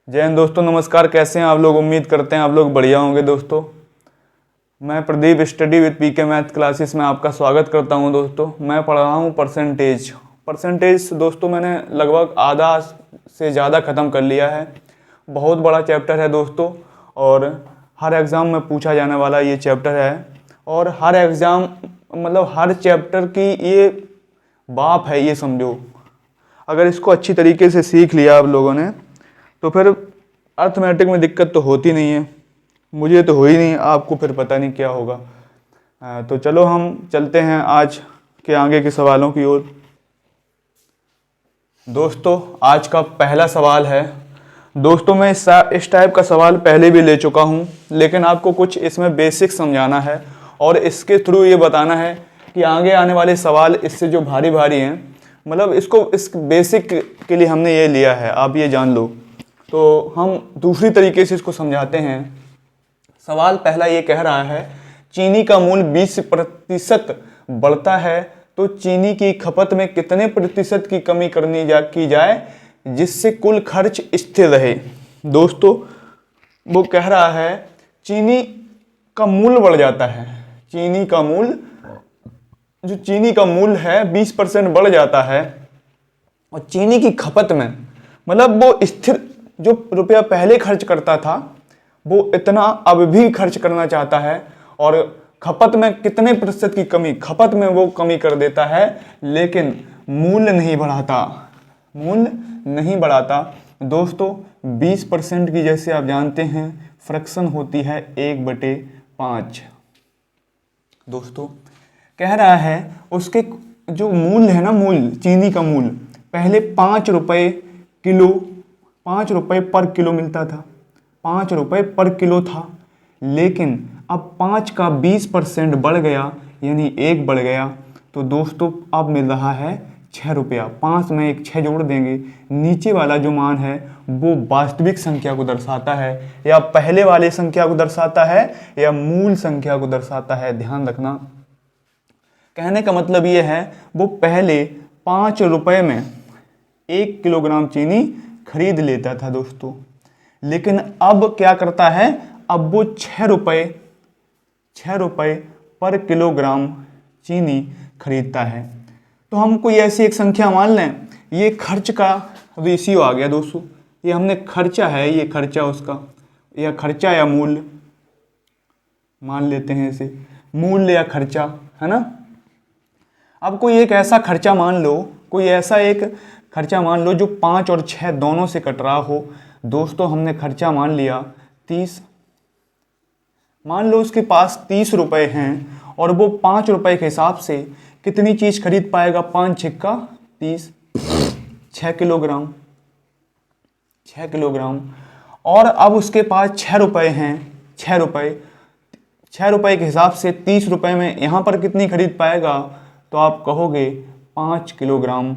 जय हिंद दोस्तों, नमस्कार। कैसे हैं आप लोग? उम्मीद करते हैं आप लोग बढ़िया होंगे। दोस्तों मैं Pradeep study with PK math classes में आपका स्वागत करता हूं। दोस्तों मैं पढ़ रहा हूं परसेंटेज। दोस्तों मैंने लगभग आधा से ज़्यादा ख़त्म कर लिया है। बहुत बड़ा चैप्टर है दोस्तों, और हर एग्ज़ाम में पूछा जाने वाला ये चैप्टर है। और हर एग्ज़ाम मतलब हर चैप्टर की ये बाप है, ये समझो। अगर इसको अच्छी तरीके से सीख लिया आप लोगों ने तो फिर अर्थमेटिक में दिक्कत तो होती नहीं है। मुझे तो हुई नहीं, आपको फिर पता नहीं क्या होगा। तो चलो हम चलते हैं आज के आगे के सवालों की ओर। दोस्तों आज का पहला सवाल है। दोस्तों मैं इस टाइप का सवाल पहले भी ले चुका हूँ, लेकिन आपको कुछ इसमें बेसिक समझाना है और इसके थ्रू ये बताना है कि आगे आने वाले सवाल इससे जो भारी भारी हैं, मतलब इसको इस बेसिक के लिए हमने ये लिया है, आप ये जान लो। तो हम दूसरी तरीके से इसको समझाते हैं। सवाल पहला ये कह रहा है, चीनी का मूल्य 20% बढ़ता है तो चीनी की खपत में कितने प्रतिशत की कमी की जाए जिससे कुल खर्च स्थिर रहे। दोस्तों वो कह रहा है चीनी का मूल्य बढ़ जाता है, चीनी का मूल्य है 20% बढ़ जाता है, और चीनी की खपत में मतलब वो स्थिर जो रुपया पहले खर्च करता था वो इतना अब भी खर्च करना चाहता है, और खपत में कितने प्रतिशत की कमी, खपत में वो कमी कर देता है, लेकिन मूल्य नहीं बढ़ाता। दोस्तों 20% की जैसे आप जानते हैं फ्रैक्शन होती है 1/5। दोस्तों कह रहा है उसके जो मूल्य है ना, चीनी का मूल्य पहले 5 रुपए पर किलो मिलता था, 5 रुपए पर किलो था, लेकिन अब 5 का 20% बढ़ गया, यानी 1 बढ़ गया, तो दोस्तों अब मिल रहा है 6 रुपया। 5 में एक 6 जोड़ देंगे, नीचे वाला जो मान है वो वास्तविक संख्या को दर्शाता है, या पहले वाले संख्या को दर्शाता है, या मूल संख्या को दर्शाता है। ध्यान रखना, कहने का मतलब ये है वो पहले 5 रुपए में 1 किलोग्राम चीनी खरीद लेता था दोस्तों, लेकिन अब क्या करता है, अब वो 6 रुपए पर किलोग्राम चीनी खरीदता है। तो हम कोई ऐसी एक संख्या मान लें, ये खर्च का रेशियो आ गया दोस्तों, ये हमने खर्चा है, ये खर्चा उसका, या खर्चा या मूल्य मान लेते हैं इसे, मूल्य या खर्चा, है ना। अब कोई एक ऐसा खर्चा मान लो, कोई ऐसा एक खर्चा मान लो जो 5 और 6 दोनों से कट रहा हो। दोस्तों हमने खर्चा मान लिया 30, मान लो उसके पास 30 रुपए हैं, और वो 5 रुपए के हिसाब से कितनी चीज़ खरीद पाएगा, 5 छिक्का 30, 6 किलोग्राम। और अब उसके पास 6 रुपए हैं, 6 रुपए के हिसाब से 30 रुपए में यहाँ पर कितनी खरीद पाएगा, तो आप कहोगे 5 किलोग्राम,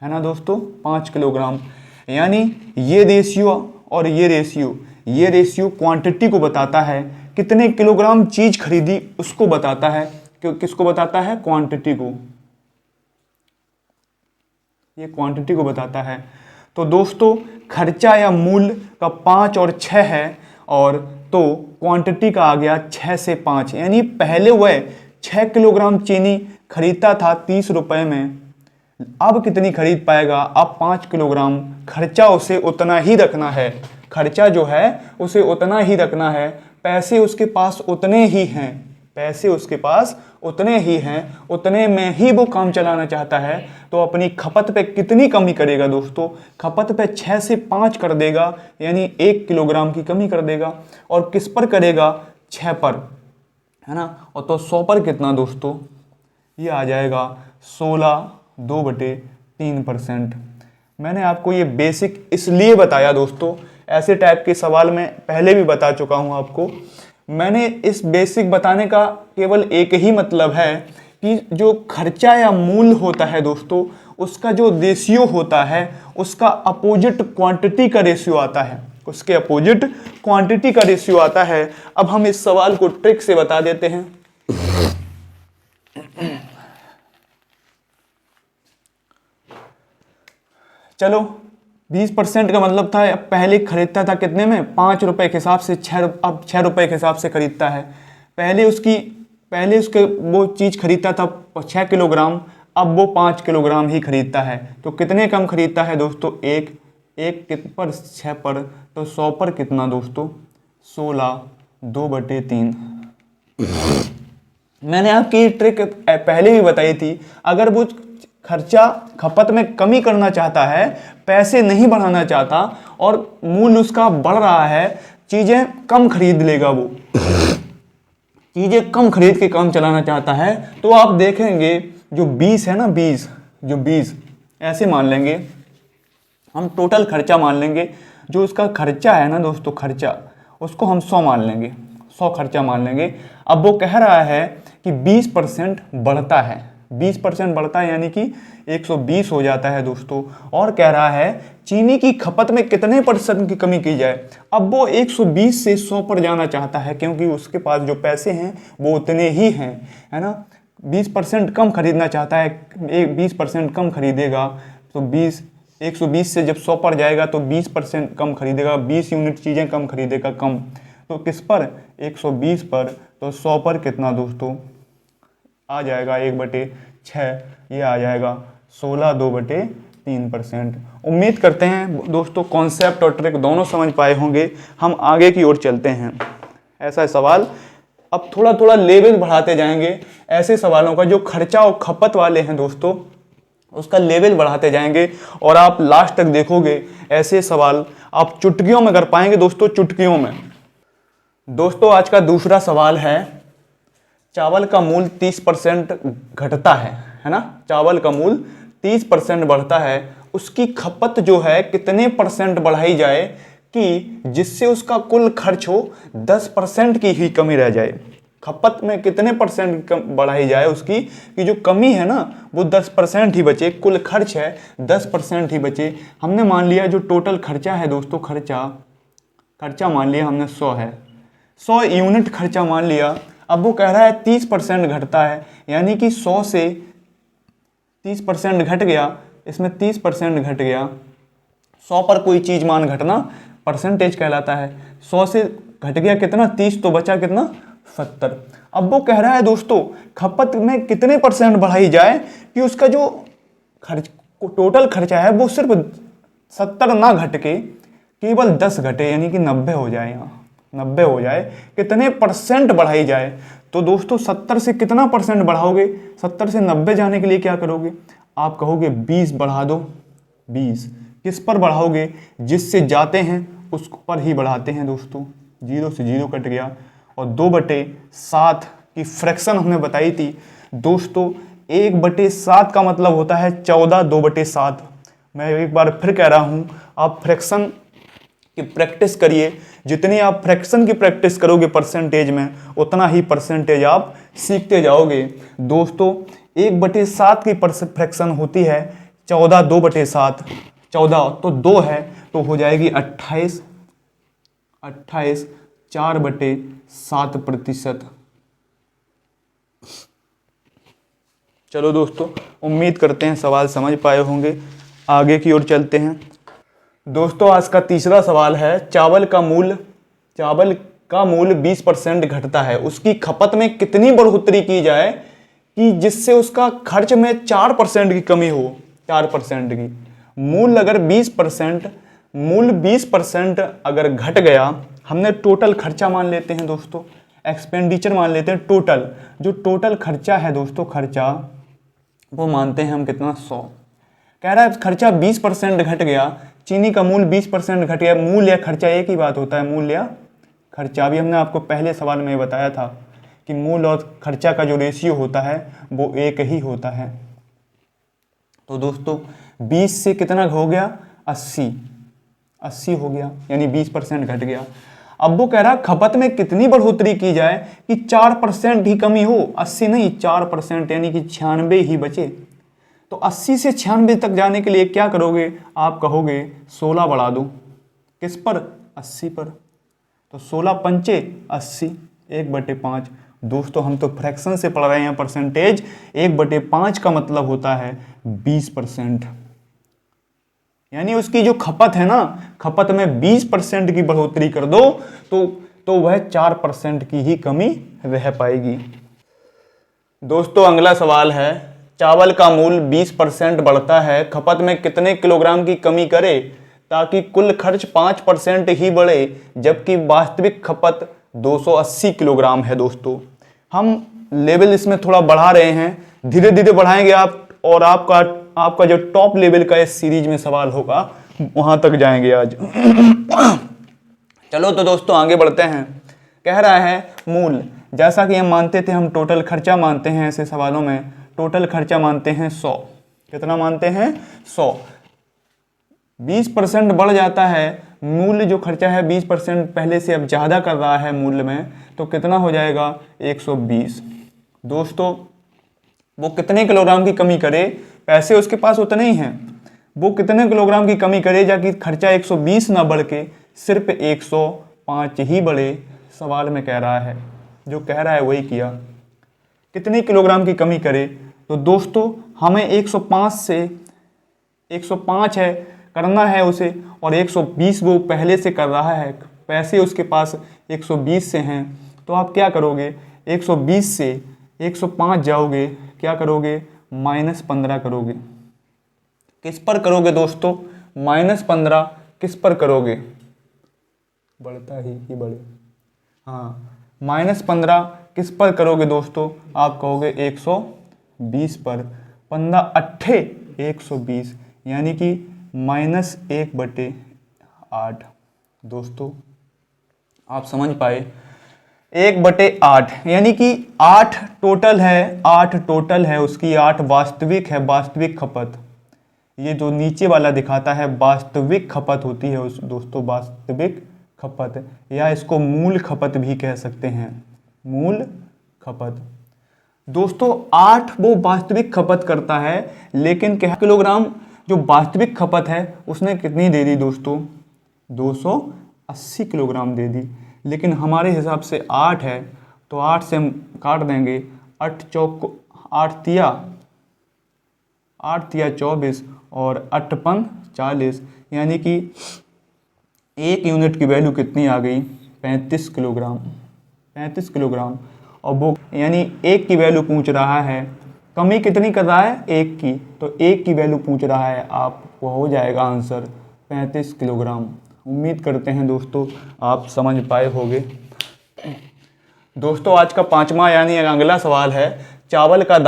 है ना दोस्तों, 5 किलोग्राम। यानी ये रेशियो और ये रेशियो क्वांटिटी को बताता है, कितने किलोग्राम चीज खरीदी उसको बताता है। किसको बताता है? क्वांटिटी को, ये क्वांटिटी को बताता है। तो दोस्तों खर्चा या मूल्य का 5 और 6 है, और तो क्वांटिटी का आ गया 6 से 5, यानी पहले वह 6 किलोग्राम चीनी खरीदता था 30 रुपए में, अब कितनी खरीद पाएगा, अब 5 किलोग्राम। खर्चा उसे उतना ही रखना है, खर्चा जो है उसे उतना ही रखना है, पैसे उसके पास उतने ही हैं, उतने में ही वो काम चलाना चाहता है। तो अपनी खपत पे कितनी कमी करेगा दोस्तों, खपत पे 6 से 5 कर देगा, यानी 1 किलोग्राम की कमी कर देगा। और किस पर करेगा? 6 पर, है ना। और तो 100 पर कितना दोस्तों, ये आ जाएगा 16/2/3%। मैंने आपको ये बेसिक इसलिए बताया दोस्तों, ऐसे टाइप के सवाल मैं पहले भी बता चुका हूँ आपको। मैंने इस बेसिक बताने का केवल एक ही मतलब है कि जो खर्चा या मूल्य होता है दोस्तों, उसका जो रेशियो होता है, उसका अपोजिट क्वांटिटी का रेशियो आता है, उसके अपोजिट क्वांटिटी का रेशियो आता है। अब हम इस सवाल को ट्रिक से बता देते हैं। चलो 20% का मतलब था पहले खरीदता था कितने में, 5 रुपए के हिसाब से, अब 6 रुपए के हिसाब से खरीदता है। पहले उसके वो चीज़ खरीदता था 6 किलोग्राम, अब वो 5 किलोग्राम ही खरीदता है। तो कितने कम खरीदता है दोस्तों, एक पर 6 पर, तो 100 पर कितना दोस्तों, 16, 2/3। मैंने आपकी ट्रिक पहले भी बताई थी। अगर वो खर्चा खपत में कमी करना चाहता है, पैसे नहीं बढ़ाना चाहता और मूल्य उसका बढ़ रहा है, चीज़ें कम खरीद लेगा, वो चीज़ें कम खरीद के काम चलाना चाहता है, तो आप देखेंगे जो 20 है ना, 20 ऐसे मान लेंगे हम, टोटल खर्चा मान लेंगे। जो उसका खर्चा है ना दोस्तों, खर्चा उसको हम 100 मान लेंगे, 100 खर्चा मान लेंगे। अब वो कह रहा है कि 20% बढ़ता है, 20% बढ़ता है यानी कि 120 हो जाता है दोस्तों। और कह रहा है चीनी की खपत में कितने % की कमी की जाए। अब वो 120 से 100 पर जाना चाहता है, क्योंकि उसके पास जो पैसे हैं वो उतने ही हैं, है ना। 20% कम खरीदना चाहता है, 20% कम खरीदेगा तो 120 से जब 100 पर जाएगा तो 20% कम खरीदेगा, 20 यूनिट चीज़ें कम खरीदेगा, कम। तो किस पर, 120 पर, तो 100 पर कितना दोस्तों आ जाएगा, 1/6, ये आ जाएगा 16, 2/3%। उम्मीद करते हैं दोस्तों कॉन्सेप्ट और ट्रिक दोनों समझ पाए होंगे। हम आगे की ओर चलते हैं। ऐसा सवाल अब थोड़ा थोड़ा लेवल बढ़ाते जाएंगे, ऐसे सवालों का जो खर्चा और खपत वाले हैं दोस्तों, उसका लेवल बढ़ाते जाएंगे और आप लास्ट तक देखोगे ऐसे सवाल आप चुटकियों में कर पाएंगे दोस्तों, चुटकियों में। दोस्तों आज का दूसरा सवाल है, चावल का मूल्य 30% घटता है ना। चावल का मूल्य 30% बढ़ता है, उसकी खपत जो है कितने % बढ़ाई जाए कि जिससे उसका कुल खर्च हो 10% की ही कमी रह जाए। खपत में कितने % बढ़ाई जाए उसकी कि जो कमी है ना वो 10% ही बचे, कुल खर्च है 10% ही बचे। हमने मान लिया जो टोटल खर्चा है दोस्तों, खर्चा मान लिया हमने 100 है, 100 यूनिट खर्चा मान लिया। अब वो कह रहा है 30% घटता है, यानी कि 100 से 30% घट गया, इसमें 30% घट गया। 100 पर कोई चीज़ मान घटना परसेंटेज कहलाता है। 100 से घट गया कितना, 30, तो बचा कितना, 70। अब वो कह रहा है दोस्तों खपत में कितने % बढ़ाई जाए कि उसका जो टोटल खर्चा है वो सिर्फ 70 ना घट के केवल 10 घटे, यानी कि 90 हो जाए। यहाँ 90 हो जाए, कितने % बढ़ाई जाए। तो दोस्तों 70 से कितना % बढ़ाओगे, 70 से 90 जाने के लिए क्या करोगे, आप कहोगे 20 बढ़ा दो। 20 किस पर बढ़ाओगे, जिससे जाते हैं उस पर ही बढ़ाते हैं दोस्तों। 0 से 0 कट गया और 2/7 की फ्रैक्शन हमने बताई थी दोस्तों। 1/7 का मतलब होता है 14, 2/7। मैं एक बार फिर कह रहा हूँ, आप फ्रैक्शन की प्रैक्टिस करिए। जितनी आप फ्रैक्शन की प्रैक्टिस करोगे परसेंटेज में, उतना ही परसेंटेज आप सीखते जाओगे दोस्तों। 1/7 की फ्रैक्शन होती है 14, 2/7। 14 तो 2 है तो हो जाएगी 28, 4/7%। चलो दोस्तों, उम्मीद करते हैं सवाल समझ पाए होंगे। आगे की ओर चलते हैं दोस्तों। आज का तीसरा सवाल है, चावल का मूल्य 20% घटता है, उसकी खपत में कितनी बढ़ोतरी की जाए कि जिससे उसका खर्च में 4% की कमी हो। 4% की मूल्य अगर 20% अगर घट गया, हमने टोटल खर्चा मान लेते हैं दोस्तों, एक्सपेंडिचर मान लेते हैं। टोटल जो टोटल खर्चा है दोस्तों, खर्चा वो मानते हैं हम कितना, 100। कह रहा है खर्चा 20% घट गया, चीनी का मूल्य 20% घट गया। मूल्य या खर्चा एक ही बात होता है, मूल्य या खर्चा। अभी हमने आपको पहले सवाल में बताया था कि मूल्य और खर्चा का जो रेशियो होता है वो एक ही होता है। तो दोस्तों 20 से कितना हो गया, 80 हो गया, यानी 20% घट गया। अब वो कह रहा है खपत में कितनी बढ़ोतरी की जाए कि 4% ही कमी हो। 80 नहीं, 4%, यानी कि 96 ही बचे। तो 80 से 96 तक जाने के लिए क्या करोगे, आप कहोगे 16 बढ़ा दो। किस पर, 80 पर। तो 16 पंचे 80, 1/5। दोस्तों हम तो फ्रैक्शन से पढ़ रहे हैं परसेंटेज। 1/5 का मतलब होता है 20%। यानी उसकी जो खपत है ना, खपत में 20% की बढ़ोतरी कर दो तो वह 4% की ही कमी रह पाएगी। दोस्तों अगला सवाल है, चावल का मूल्य 20% बढ़ता है, खपत में कितने किलोग्राम की कमी करे ताकि कुल खर्च 5% ही बढ़े, जबकि वास्तविक खपत 280 किलोग्राम है। दोस्तों हम लेवल इसमें थोड़ा बढ़ा रहे हैं, धीरे धीरे बढ़ाएंगे आप, और आपका जो टॉप लेवल का इस सीरीज में सवाल होगा वहां तक जाएंगे आज। चलो तो दोस्तों आगे बढ़ते हैं। कह रहा है मूल, जैसा कि हम मानते थे, हम टोटल खर्चा मानते हैं ऐसे सवालों में, टोटल खर्चा मानते हैं 100। कितना मानते हैं? 100। 20% बढ़ जाता है, मूल्य जो खर्चा है 20% पहले से अब ज़्यादा कर रहा है मूल्य में, तो कितना हो जाएगा? 120। दोस्तों वो कितने किलोग्राम की कमी करे, पैसे उसके पास उतने ही हैं, वो कितने किलोग्राम की कमी करे जाकि खर्चा 120 ना बढ़ के सिर्फ 105 ही बढ़े, सवाल में कह रहा है। जो कह रहा है वही किया, कितनी किलोग्राम की कमी करे। तो दोस्तों हमें 105 से 105 है करना है उसे, और 120 वो पहले से कर रहा है, पैसे उसके पास 120 से हैं, तो आप क्या करोगे? 120 से 105 जाओगे, क्या करोगे? -15 करोगे। किस पर करोगे दोस्तों? -15 किस पर करोगे? बढ़ता ही कि बढ़े, हाँ, -15 किस पर करोगे दोस्तों? आप कहोगे 120 पर। 15 अट्ठे 120, यानी कि -1/8। दोस्तों आप समझ पाए, 1/8 यानी कि 8 टोटल है, 8 टोटल है उसकी, 8 वास्तविक है, वास्तविक खपत। ये जो नीचे वाला दिखाता है वास्तविक खपत होती है उस दोस्तों, वास्तविक खपत, या इसको मूल खपत भी कह सकते हैं, मूल खपत। दोस्तों 8 वो वास्तविक खपत करता है, लेकिन क्या किलोग्राम जो वास्तविक खपत है उसने कितनी दे दी दोस्तों? 280 किलोग्राम दे दी। लेकिन हमारे हिसाब से 8 है, तो 8 से हम काट देंगे, 8 चौक 8 तिया 24 और 8 पंग 40, यानी कि 1 यूनिट की वैल्यू कितनी आ गई? 35 किलोग्राम। 35 किलोग्राम। और वो यानी 1 की वैल्यू पूछ रहा है, कमी कितनी कर रहा है? 1 की, तो 1 की वैल्यू पूछ रहा है, आपको हो जाएगा आंसर 35 किलोग्राम। उम्मीद करते हैं दोस्तों आप समझ पाए होंगे। दोस्तों आज का 5वां यानी अगला सवाल है, चावल का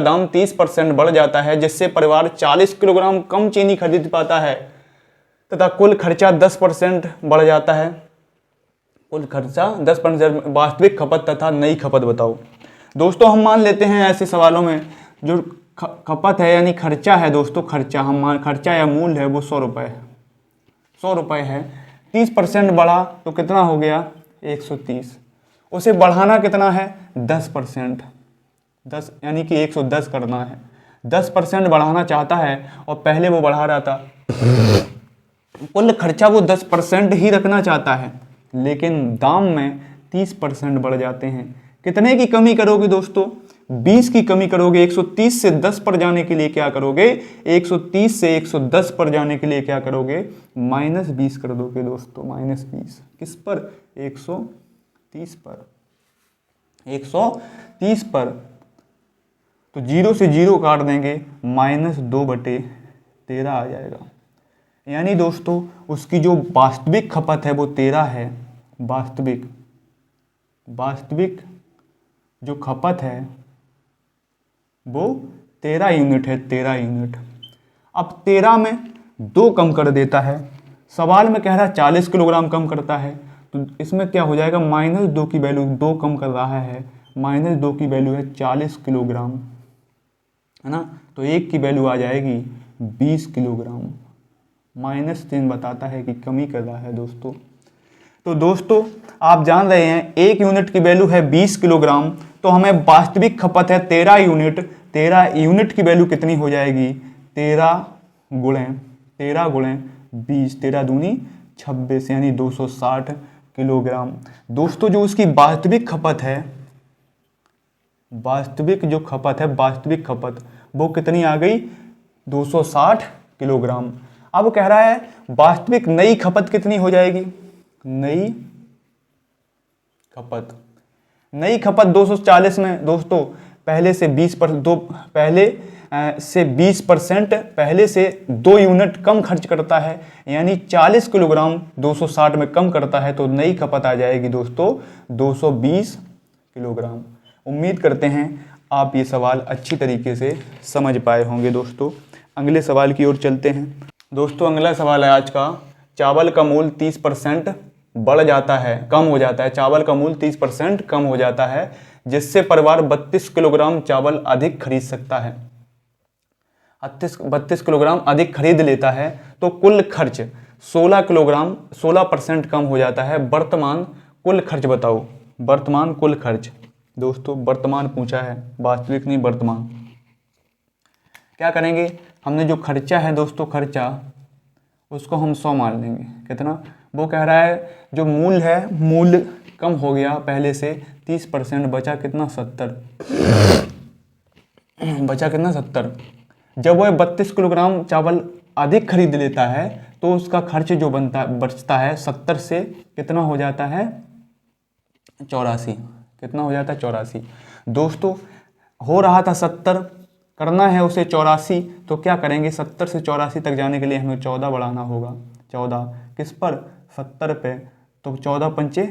दाम 30% बढ़ जाता है, जिससे परिवार 40 किलोग्राम कम चीनी खरीद पाता है, तथा कुल खर्चा 10% बढ़ जाता है। कुल खर्चा 10%, वास्तविक खपत तथा नई खपत बताओ। दोस्तों हम मान लेते हैं ऐसे सवालों में जो खपत है यानी खर्चा है दोस्तों, खर्चा या मूल्य है वो 100 रुपये है, 100 रुपये है। 30% बढ़ा तो कितना हो गया? 130। उसे बढ़ाना कितना है? 10%, 10 यानी कि 110 करना है। 10% बढ़ाना चाहता है और पहले वो बढ़ा रहा था, कुल खर्चा वो 10% ही रखना चाहता है, लेकिन दाम में 30% बढ़ जाते हैं। कितने की कमी करोगे दोस्तों? 20 की कमी करोगे। 130 से 10 पर जाने के लिए क्या करोगे? 130 से 110 पर जाने के लिए क्या करोगे? -20 कर दोगे दोस्तों, -20 किस पर? 130 पर, 130 पर। तो 0 से 0 काट देंगे, -2/13 आ जाएगा। यानी दोस्तों उसकी जो वास्तविक खपत है वो 13 है, वास्तविक जो खपत है वो 13 यूनिट है, 13 यूनिट। अब 13 में 2 कम कर देता है, सवाल में कह रहा है 40 किलोग्राम कम करता है, तो इसमें क्या हो जाएगा? -2 की वैल्यू, 2 कम कर रहा है, -2 की वैल्यू है 40 किलोग्राम, है ना, तो 1 की वैल्यू आ जाएगी 20 किलोग्राम। -3 बताता है कि कमी कर रहा है दोस्तों। तो दोस्तों आप जान रहे हैं 1 यूनिट की वैल्यू है 20 किलोग्राम, तो हमें वास्तविक खपत है 13 यूनिट। 13 यूनिट की वैल्यू कितनी हो जाएगी? 13 गुणे 20, 13 दूनी 26, यानी 260 किलोग्राम। दोस्तों जो उसकी वास्तविक खपत है, वास्तविक खपत वो कितनी आ गई? 260 किलोग्राम। अब कह रहा है वास्तविक नई खपत कितनी हो जाएगी। नई खपत 240 में दोस्तों पहले से 20% पहले से 2 यूनिट कम खर्च करता है, यानी 40 किलोग्राम 260 में कम करता है, तो नई खपत आ जाएगी दोस्तों 220 किलोग्राम। उम्मीद करते हैं आप ये सवाल अच्छी तरीके से समझ पाए होंगे दोस्तों। अगले सवाल की ओर चलते हैं दोस्तों। अगला सवाल है आज का, चावल का मूल्य 30% बढ़ जाता है, कम हो जाता है। चावल का मूल्य 30% कम हो जाता है, जिससे परिवार 32 किलोग्राम चावल अधिक खरीद सकता है। 32 किलोग्राम अधिक खरीद लेता है, तो कुल खर्च 16% कम हो जाता है। वर्तमान कुल खर्च बताओ। वर्तमान कुल खर्च दोस्तों, वर्तमान पूछा है, वास्तविक नहीं, वर्तमान। क्या करेंगे, हमने जो खर्चा है दोस्तों, खर्चा उसको हम 100 मान लेंगे। कितना, वो कह रहा है जो मूल्य है, मूल्य कम हो गया पहले से 30%, बचा कितना 70, बचा कितना 70। जब वह 32 किलोग्राम चावल अधिक खरीद लेता है, तो उसका खर्च जो बचता है 70 से कितना हो जाता है 84। कितना हो जाता है 84 दोस्तों। हो रहा था 70, करना है उसे 84, तो क्या करेंगे, 70 से 84 तक जाने के लिए हमें 14 बढ़ाना होगा। 14 किस पर, 70 पे, तो 14 पंचे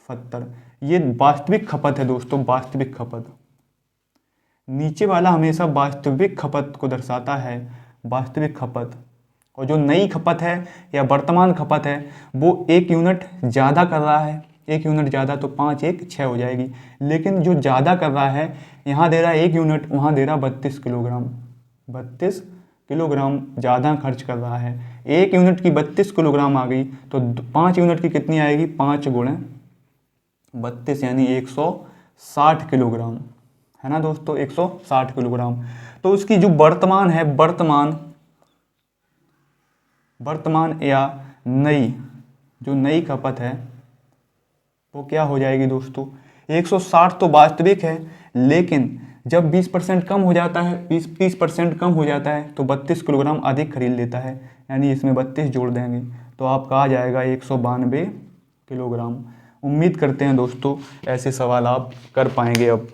70। ये वास्तविक खपत है दोस्तों, वास्तविक खपत। नीचे वाला हमेशा वास्तविक खपत को दर्शाता है, वास्तविक खपत। और जो नई खपत है या वर्तमान खपत है, वो 1 यूनिट ज़्यादा कर रहा है। 1 यूनिट ज़्यादा, तो 5 1 6 हो जाएगी। लेकिन जो ज़्यादा कर रहा है, यहाँ दे रहा है 1 यूनिट, वहाँ दे रहा 32 किलोग्राम। 32 किलोग्राम ज़्यादा खर्च कर रहा है। 1 यूनिट की 32 किलोग्राम आ गई, तो 5 यूनिट की कितनी आएगी, 5 गुणे 32 यानी 160 किलोग्राम, है ना दोस्तों, 160 किलोग्राम। तो उसकी जो वर्तमान है, वर्तमान या नई, जो नई खपत है वो क्या हो जाएगी दोस्तों, 160 तो वास्तविक है, लेकिन जब 20% कम हो जाता है, 30% कम हो जाता है, तो 32 किलोग्राम अधिक खरीद लेता है, यानी इसमें 32 जोड़ देंगे तो आपका आ जाएगा 192 किलोग्राम। उम्मीद करते हैं दोस्तों ऐसे सवाल आप कर पाएंगे अब।